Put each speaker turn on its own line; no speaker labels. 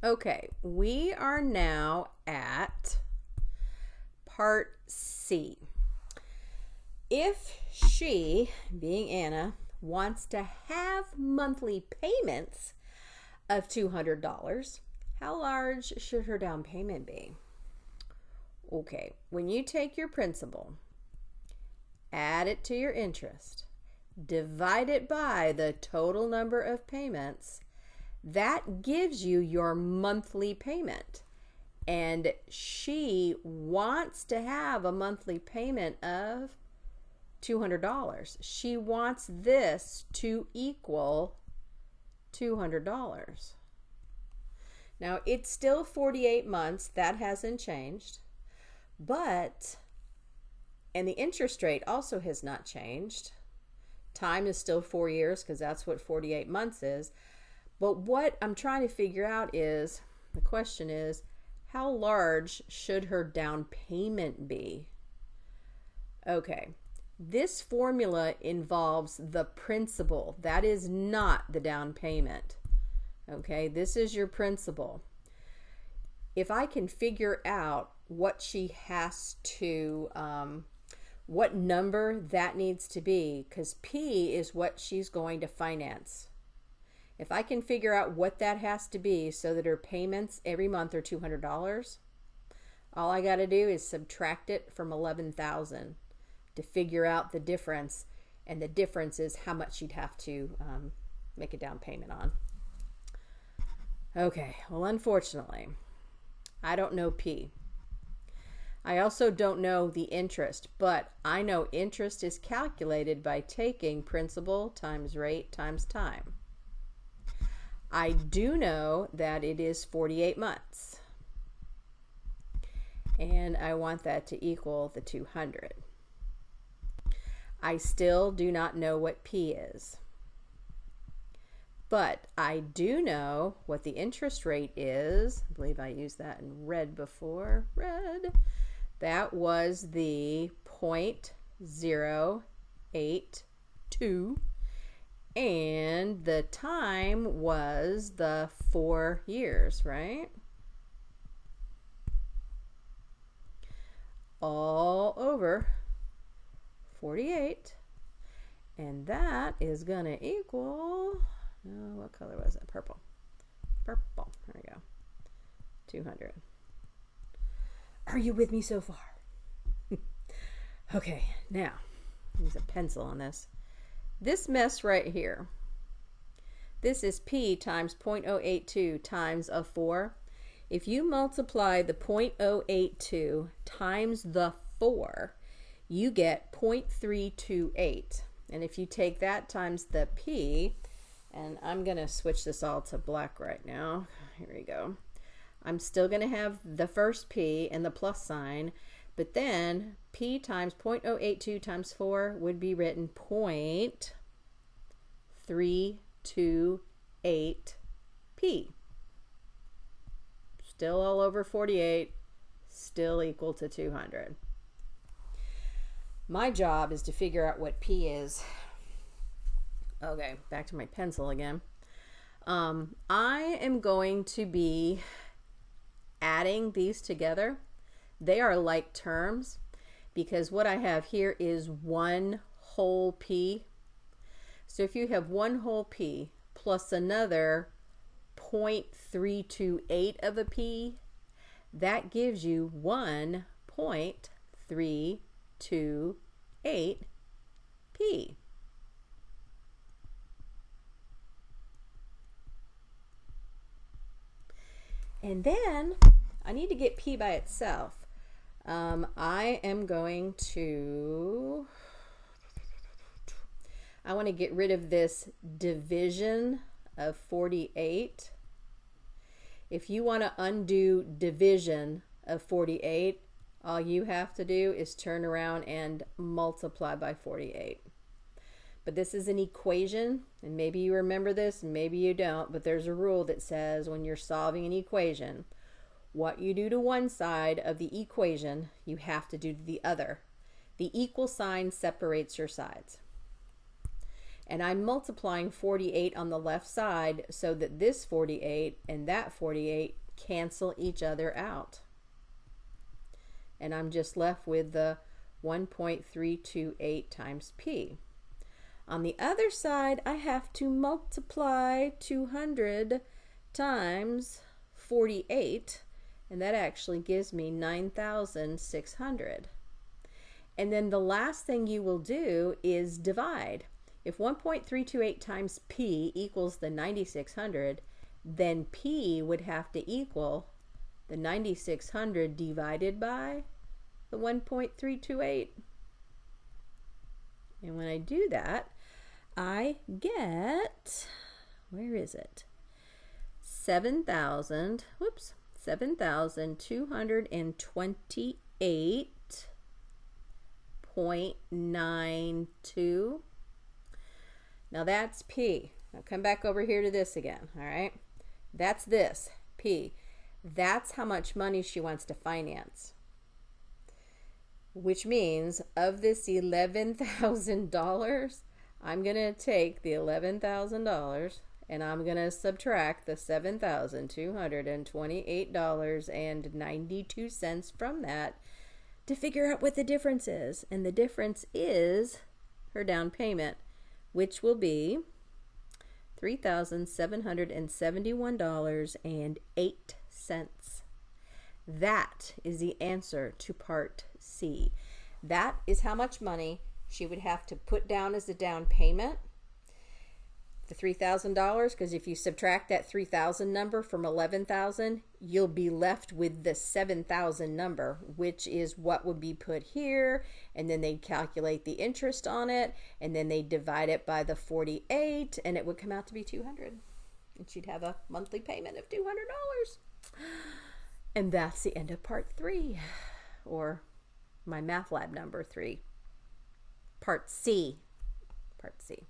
Okay, we are now at part C. If she, being Anna, wants to have monthly payments of $200, how large should her down payment be? Okay, when you take your principal, add it to your interest, divide it by the total number of payments, that gives you your monthly payment. And she wants to have a monthly payment of $200. She wants this to equal $200. Now, it's still 48 months. That hasn't changed. But, and the interest rate also has not changed. Time is still 4 years because that's what 48 months is. But what I'm trying to figure out is, the question is, how large should her down payment be? Okay, this formula involves the principal. That is not the down payment. Okay, this is your principal. If I can figure out what she has to, what number that needs to be, because P is what she's going to finance. If I can figure out what that has to be so that her payments every month are $200, all I got to do is subtract it from $11,000 to figure out the difference, and the difference is how much she'd have to make a down payment on. Okay, well, unfortunately, I don't know P. I also don't know the interest, but I know interest is calculated by taking principal times rate times time. I do know that it is 48 months, and I want that to equal the 200. I still do not know what P is, but I do know what the interest rate is. I believe I used that in red before. Red. That was the 0.082. And the time was the 4 years, right? All over 48. And that is going to equal, what color was it? Purple. Purple. There we go. 200. Are you with me so far? Okay, now, use a pencil on this. This mess right here, this is P times 0.082 times a 4. If you multiply the 0.082 times the 4, you get 0.328. And if you take that times the P, and I'm going to switch this all to black right now. Here we go. I'm still going to have the first P and the plus sign, but then P times 0.082 times 4 would be written 0.328 P. Still all over 48, still equal to 200. My job is to figure out what P is. Okay, back to my pencil again. I am going to be adding these together. They are like terms because what I have here is one whole P. So if you have one whole P plus another 0.328 of a P, that gives you 1.328 P. And then I need to get P by itself. I am going to, I want to get rid of this division of 48. If you want to undo division of 48, all you have to do is turn around and multiply by 48. But this is an equation, and maybe you remember this, and maybe you don't, but there's a rule that says when you're solving an equation, what you do to one side of the equation, you have to do to the other. The equal sign separates your sides. And I'm multiplying 48 on the left side so that this 48 and that 48 cancel each other out. And I'm just left with the 1.328 times P. On the other side, I have to multiply 200 times 48, and that actually gives me 9,600. And then the last thing you will do is divide. If 1.328 times P equals the 9,600, then P would have to equal the 9,600 divided by the 1.328. And when I do that, I get, where is it? 7,228.92. Now that's P. Now come back over here to this again, all right? That's this, P. That's how much money she wants to finance. Which means of this $11,000, I'm going to take the $11,000 and I'm going to subtract the $7,228.92 from that to figure out what the difference is. And the difference is her down payment, which will be $3,771.08. That is the answer to part C. That is how much money she would have to put down as a down payment. The $3,000, because if you subtract that 3,000 number from 11,000, you'll be left with the 7,000 number, which is what would be put here, and then they'd calculate the interest on it, and then they'd divide it by the 48, and it would come out to be 200. And she'd have a monthly payment of $200. And that's the end of part 3, or my math lab number 3. Part C. Part C.